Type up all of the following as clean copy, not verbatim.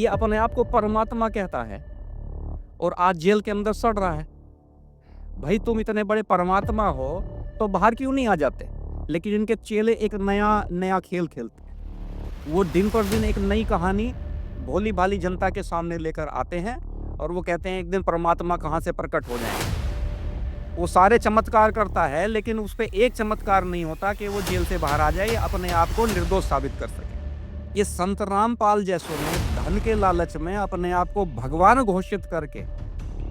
ये अपने आप को परमात्मा कहता है और आज जेल के अंदर सड़ रहा है। भाई तुम इतने बड़े परमात्मा हो तो बाहर क्यों नहीं आ जाते? लेकिन इनके चेले एक नया खेल खेलते हैं। वो दिन पर दिन एक नई कहानी भोली-भाली जनता के सामने लेकर आते हैं और वो कहते हैं एक दिन परमात्मा कहाँ से प्रकट हो जाएँगे। वो सारे चमत्कार करता है लेकिन उस पे एक चमत्कार नहीं होता कि वो जेल से बाहर आ जाए या अपने आप को निर्दोष साबित कर सके। ये संत रामपाल जैसों ने धन के लालच में अपने आप को भगवान घोषित करके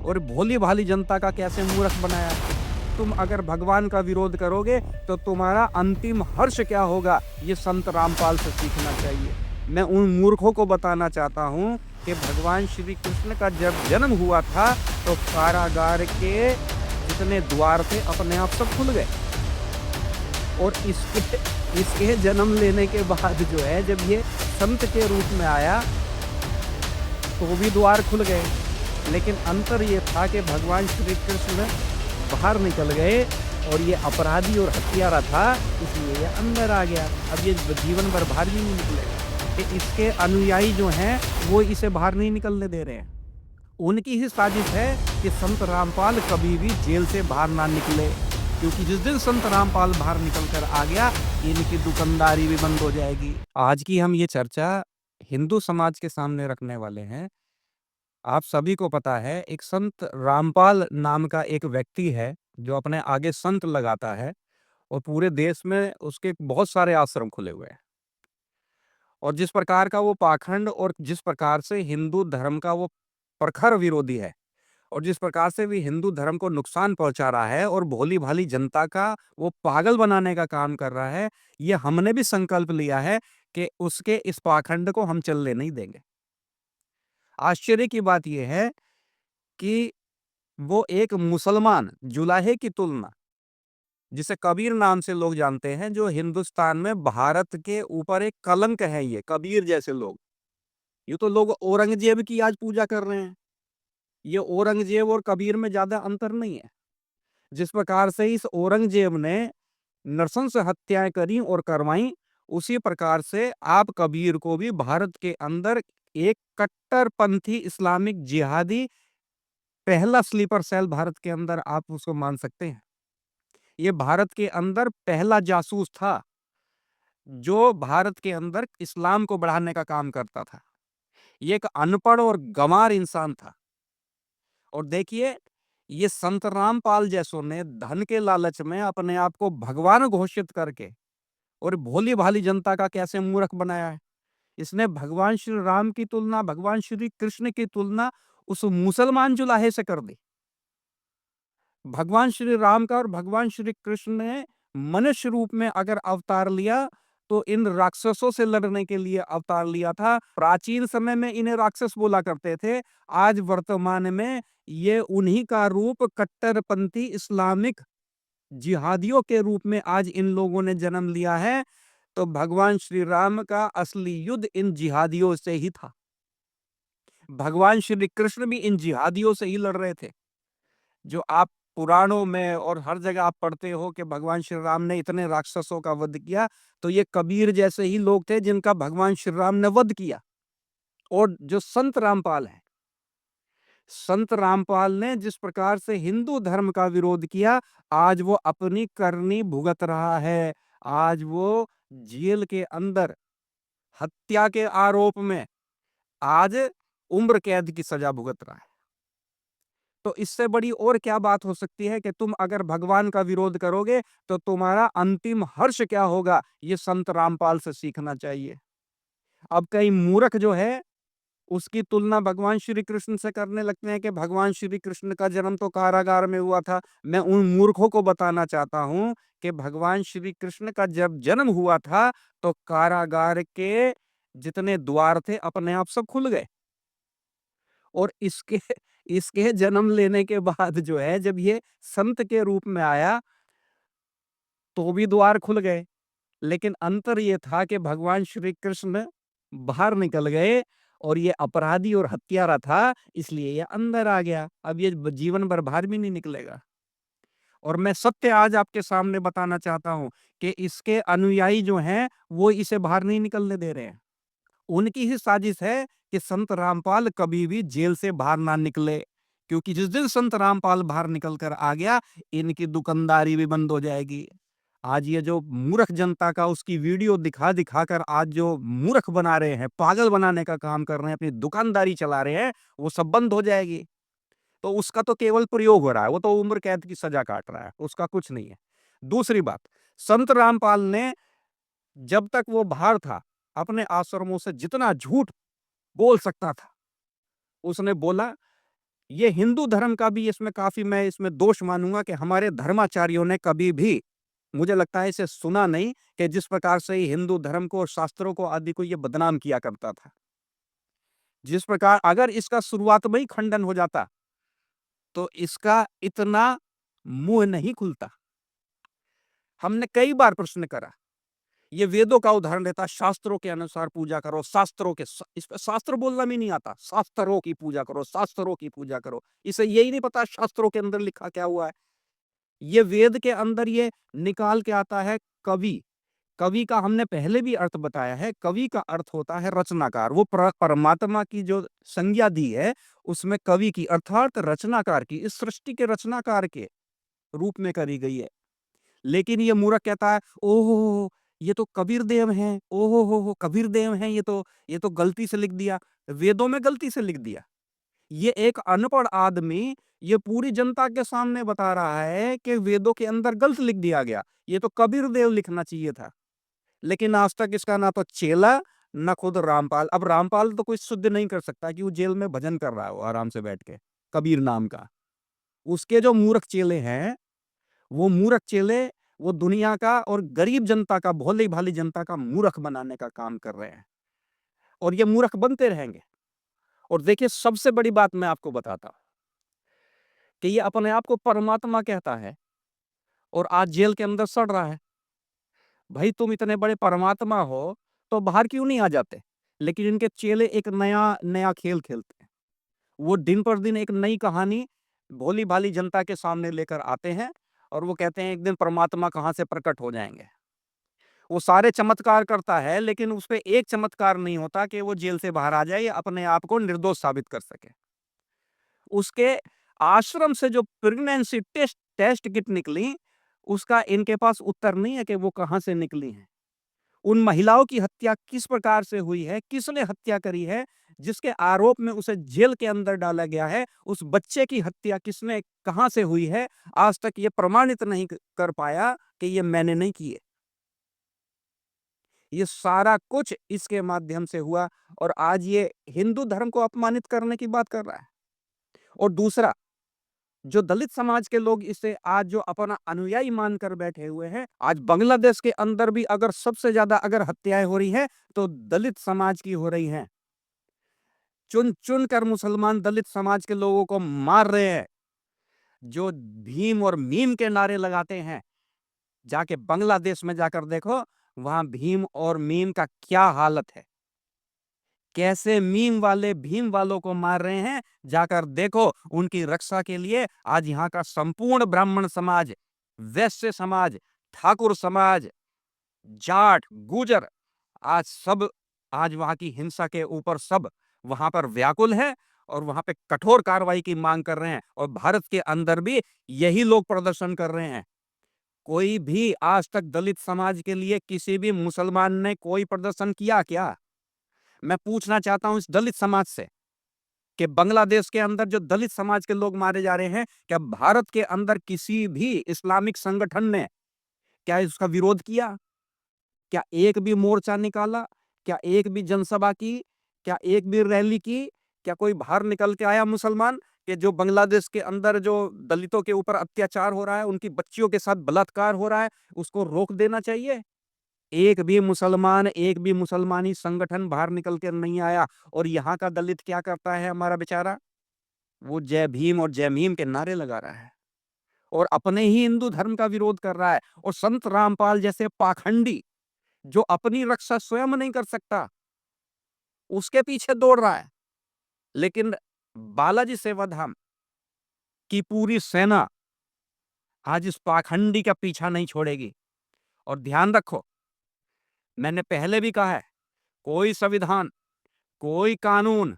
और भोली-भाली जनता का कैसे मूर्ख बनाया है। तुम अगर भगवान का विरोध करोगे तो तुम्हारा अंतिम हर्ष क्या होगा, ये संत रामपाल से सीखना चाहिए। मैं उन मूर्खों को बताना चाहता हूँ कि भगवान श्री कृष्ण का जब जन्म हुआ था तो कारागार के जितने द्वार थे अपने आप सब खुल गए और इसके जन्म लेने के बाद जो है जब ये संत के रूप में आया तो भी द्वार खुल गए। लेकिन अंतर ये था कि भगवान श्री कृष्ण बाहर निकल गए और ये अपराधी और हत्यारा था, इसलिए ये अंदर आ गया। अब ये जीवन भर बाहर भी नहीं निकलेगा कि इसके अनुयायी जो हैं वो इसे बाहर नहीं निकलने दे रहे हैं। उनकी ही साजिश है कि संत रामपाल कभी भी जेल से बाहर ना निकले, क्योंकि जिस दिन संत रामपाल बाहर निकल कर आ गया इनकी दुकानदारी भी बंद हो जाएगी। आज की हम ये चर्चा हिंदू समाज के सामने रखने वाले हैं। आप सभी को पता है एक संत रामपाल नाम का एक व्यक्ति है जो अपने आगे संत लगाता है और पूरे देश में उसके बहुत सारे आश्रम खुले हुए हैं। और जिस प्रकार का वो पाखंड और जिस प्रकार से हिंदू धर्म का वो प्रखर विरोधी है और जिस प्रकार से भी हिंदू धर्म को नुकसान पहुंचा रहा है और भोली-भाली जनता का वो पागल बनाने का काम कर रहा है, ये हमने भी संकल्प लिया है कि उसके इस पाखंड को हम चलने नहीं देंगे। आश्चर्य की बात यह है कि वो एक मुसलमान जुलाहे की तुलना, जिसे कबीर नाम से लोग जानते हैं, जो हिंदुस्तान में भारत के ऊपर एक कलंक है, ये कबीर जैसे लोग। ये तो लोग औरंगजेब की आज पूजा कर रहे हैं। ये औरंगजेब और कबीर में ज्यादा अंतर नहीं है। जिस प्रकार से इस औरंगजेब ने नृशंस हत्याएं करी और करवाई, उसी प्रकार से आप कबीर को भी भारत के अंदर एक कट्टरपंथी इस्लामिक जिहादी पहला स्लीपर सेल भारत के अंदर आप उसको मान सकते हैं। ये भारत के अंदर पहला जासूस था जो भारत के अंदर इस्लाम को बढ़ाने का काम करता था। ये एक अनपढ़ और गंवार इंसान था। और देखिए ये संत रामपाल जैसों ने धन के लालच में अपने आप को भगवान घोषित करके और भोली भाली जनता का कैसे मूर्ख बनाया है। इसने भगवान श्री राम की तुलना, भगवान श्री कृष्ण की तुलना उस मुसलमान जुलाहे से कर दी। भगवान श्री राम का और भगवान श्री कृष्ण ने मनुष्य रूप में अगर अवतार लिया तो इन राक्षसों से लड़ने के लिए अवतार लिया था। प्राचीन समय में इन्हें राक्षस बोला करते थे। आज वर्तमान में ये उन्हीं का रूप कट्टरपंथी इस्लामिक जिहादियों के रूप में आज इन लोगों ने जन्म लिया है। तो भगवान श्री राम का असली युद्ध इन जिहादियों से ही था। भगवान श्री कृष्ण भी इन जिहादियों से ही लड़ रहे थे। जो आप पुराणों में और हर जगह आप पढ़ते हो कि भगवान श्री राम ने इतने राक्षसों का वध किया, तो ये कबीर जैसे ही लोग थे जिनका भगवान श्री राम ने वध किया। और जो संत रामपाल है, संत रामपाल ने जिस प्रकार से हिंदू धर्म का विरोध किया, आज वो अपनी करनी भुगत रहा है। आज वो जेल के अंदर हत्या के आरोप में आज उम्र कैद की सजा भुगत रहा है। तो इससे बड़ी और क्या बात हो सकती है कि तुम अगर भगवान का विरोध करोगे तो तुम्हारा अंतिम हर्ष क्या होगा, ये संत रामपाल से सीखना चाहिए। अब कई मूर्ख जो है उसकी तुलना भगवान श्री कृष्ण से करने लगते हैं कि भगवान श्री कृष्ण का जन्म तो कारागार में हुआ था। मैं उन मूर्खों को बताना चाहता हूं कि भगवान श्री कृष्ण का जब जन्म हुआ था तो कारागार के जितने द्वार थे अपने आप सब खुल गए और इसके इसके जन्म लेने के बाद जो है जब ये संत के रूप में आया तो भी द्वार खुल गए। लेकिन अंतर ये था कि भगवान श्री कृष्ण बाहर निकल गए और ये अपराधी और हत्यारा था, इसलिए ये अंदर आ गया। अब ये जीवन भर बाहर भी नहीं निकलेगा। और मैं सत्य आज आपके सामने बताना चाहता हूं कि इसके अनुयायी जो हैं वो इसे बाहर नहीं निकलने दे रहे हैं। उनकी ही साजिश है कि संत रामपाल कभी भी जेल से बाहर ना निकले, क्योंकि जिस दिन संत रामपाल बाहर निकल कर आ गया, इनकी दुकानदारी भी बंद हो जाएगी। आज ये जो मूर्ख जनता का उसकी वीडियो दिखा दिखा कर आज जो मूर्ख बना रहे हैं, पागल बनाने का काम कर रहे हैं, अपनी दुकानदारी चला रहे हैं, वो सब बंद हो जाएगी। तो उसका तो केवल प्रयोग हो रहा है, वो तो उम्र कैद की सजा काट रहा है, उसका कुछ नहीं है। दूसरी बात, संत रामपाल ने जब तक वो बाहर था, अपने आश्रमों से जितना झूठ बोल सकता था, उसने बोला। ये हिंदू धर्म का भी इसमें काफ़ी मैं इसमें दोष मानूँगा कि हमारे धर्माचार्यों ने कभी भी, मुझे लगता है इसे सुना नहीं कि जिस प्रकार से ये हिंदू धर्म को और शास्त्रों को आदि को ये बदनाम किया करता था। जिस प्रकार अगर इसका शुरुआत में ही खंडन हो जाता, तो इसका इतना मुँह नहीं खुलता। हमने कई बार प्रश्न करा, ये वेदों का उदाहरण देता, शास्त्रों के अनुसार पूजा करो, शास्त्रों के इस पे शास्त्र बोलना भी नहीं आता, शास्त्रों की पूजा करो, शास्त्रों की पूजा करो। इसे यही नहीं पता शास्त्रों के अंदर लिखा क्या हुआ है। ये वेद के अंदर ये निकाल के आता है कवि। कवि का हमने पहले भी अर्थ बताया है, कवि का अर्थ होता है रचनाकार। वो परमात्मा की जो संज्ञा दी है, उसमें कवि की अर्थात रचनाकार की, इस सृष्टि के रचनाकार के रूप में करी गई है। लेकिन ये मूर्ख कहता है, ओहो! ये तो कबीर देव हैं, ओहो हो! कबीर देव हैं, ये तो गलती से लिख दिया। वेदों में गलती से लिख दिया। ये एक अनपढ़ आदमी ये पूरी जनता के सामने बता रहा है कि वेदों के अंदर गलत लिख दिया गया। ये तो कबीर देव लिखना चाहिए था। लेकिन आज तक इसका ना तो चेला, ना खुद रामपाल। अब रामपाल तो कोई शुद्ध नहीं कर सकता कि वो जेल में भजन कर रहा हो आराम से बैठ के, कबीर नाम का। उसके जो मूर्ख चेले हैं, वो मूर्ख चेले वो दुनिया का और गरीब जनता का, भोली-भाली जनता का मूर्ख बनाने का काम कर रहे हैं। और ये मूर्ख बनते रहेंगे। और देखिए सबसे बड़ी बात मैं आपको बताता हूँ कि ये अपने आप को परमात्मा कहता है और आज जेल के अंदर सड़ रहा है। भाई तुम इतने बड़े परमात्मा हो, तो बाहर क्यों नहीं आ जाते? लेकिन इनके चेले एक नया खेल खेलते हैं। वो दिन पर दिन एक नई कहानी भोली-भाली जनता के सामने लेकर आते हैं और वो कहते हैं एक दिन परमात्मा कहाँ से प्रकट हो जाएँगे। वो सारे चमत्कार करता है, लेकिन उसपे एक चमत्कार नहीं होता कि वो जेल से बाहर आ जाए या अपने आप को निर्दोष साबित कर सके। उसके आश्रम से जो प्रेग्नेंसी टेस्ट किट निकली, उसका इनके पास उत्तर नहीं है कि वो कहाँ से निकली हैं। उन महिलाओं की हत्या किस प्रकार से हुई है, किसने हत्या करी है, जिसके आरोप में उसे जेल के अंदर डाला गया है, उस बच्चे की हत्या किसने कहाँ से हुई है, आज तक ये प्रमाणित नहीं कर पाया कि ये मैंने नहीं की है। ये सारा कुछ इसके माध्यम से हुआ और आज ये हिंदू धर्म को अपमानित करने की बात कर रहा है। और दूसरा, जो दलित समाज के लोग इसे आज जो अपना अनुयायी मानकर बैठे हुए हैं, आज बांग्लादेश के अंदर भी अगर सबसे ज्यादा अगर हत्याएं हो रही हैं, तो दलित समाज की हो रही हैं। चुन-चुन कर मुसलमान दलित समाज के लोगों को मार रहे हैं। जो भीम और मीम के नारे लगाते हैं, जाके बांग्लादेश में जाकर देखो, वहां भीम और मीम का क्या हालत है। कैसे मीम वाले भीम वालों को मार रहे हैं, जाकर देखो। उनकी रक्षा के लिए आज यहाँ का संपूर्ण ब्राह्मण समाज, वैश्य समाज, ठाकुर समाज, जाट, गुर्जर, आज सब आज वहाँ की हिंसा के ऊपर सब वहाँ पर व्याकुल है और वहाँ पे कठोर कार्रवाई की मांग कर रहे हैं। और भारत के अंदर भी यही लोग प्रदर्शन कर रहे हैं। कोई भी आज तक दलित समाज के लिए किसी भी मुसलमान ने कोई प्रदर्शन किया क्या? मैं पूछना चाहता हूं इस दलित समाज से कि बांग्लादेश के अंदर जो दलित समाज के लोग मारे जा रहे हैं, क्या भारत के अंदर किसी भी इस्लामिक संगठन ने क्या इसका विरोध किया? क्या एक भी मोर्चा निकाला? क्या एक भी जनसभा की? क्या एक भी रैली की? क्या कोई बाहर निकल के आया मुसलमान कि जो बांग्लादेश के अंदर जो दलितों के ऊपर अत्याचार हो रहा है, उनकी बच्चियों के साथ बलात्कार हो रहा है, उसको रोक देना चाहिए? एक भी मुसलमान, एक भी मुसलमानी संगठन बाहर निकल कर नहीं आया। और यहाँ का दलित क्या करता है हमारा बेचारा? वो जय भीम और जय मीम के नारे लगा रहा है और अपने ही हिंदू धर्म का विरोध कर रहा है। और संत रामपाल जैसे पाखंडी, जो अपनी रक्षा स्वयं नहीं कर सकता, उसके पीछे दौड़ रहा है। लेकिन बालाजी सेवाधाम की पूरी सेना आज इस पाखंडी का पीछा नहीं छोड़ेगी। और ध्यान रखो, मैंने पहले भी कहा है, कोई संविधान, कोई कानून,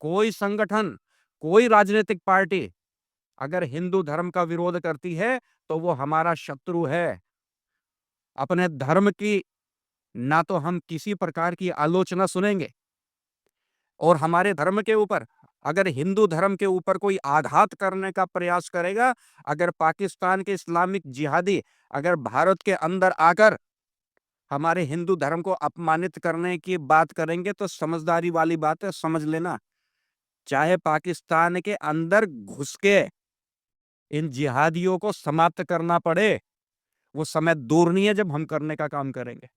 कोई संगठन, कोई राजनीतिक पार्टी अगर हिंदू धर्म का विरोध करती है तो वो हमारा शत्रु है। अपने धर्म की ना तो हम किसी प्रकार की आलोचना सुनेंगे और हमारे धर्म के ऊपर अगर हिंदू धर्म के ऊपर कोई आघात करने का प्रयास करेगा, अगर पाकिस्तान के इस्लामिक जिहादी अगर भारत के अंदर आकर हमारे हिंदू धर्म को अपमानित करने की बात करेंगे तो समझदारी वाली बात है, समझ लेना, चाहे पाकिस्तान के अंदर घुस के इन जिहादियों को समाप्त करना पड़े, वो समय दूर नहीं है जब हम करने का काम करेंगे।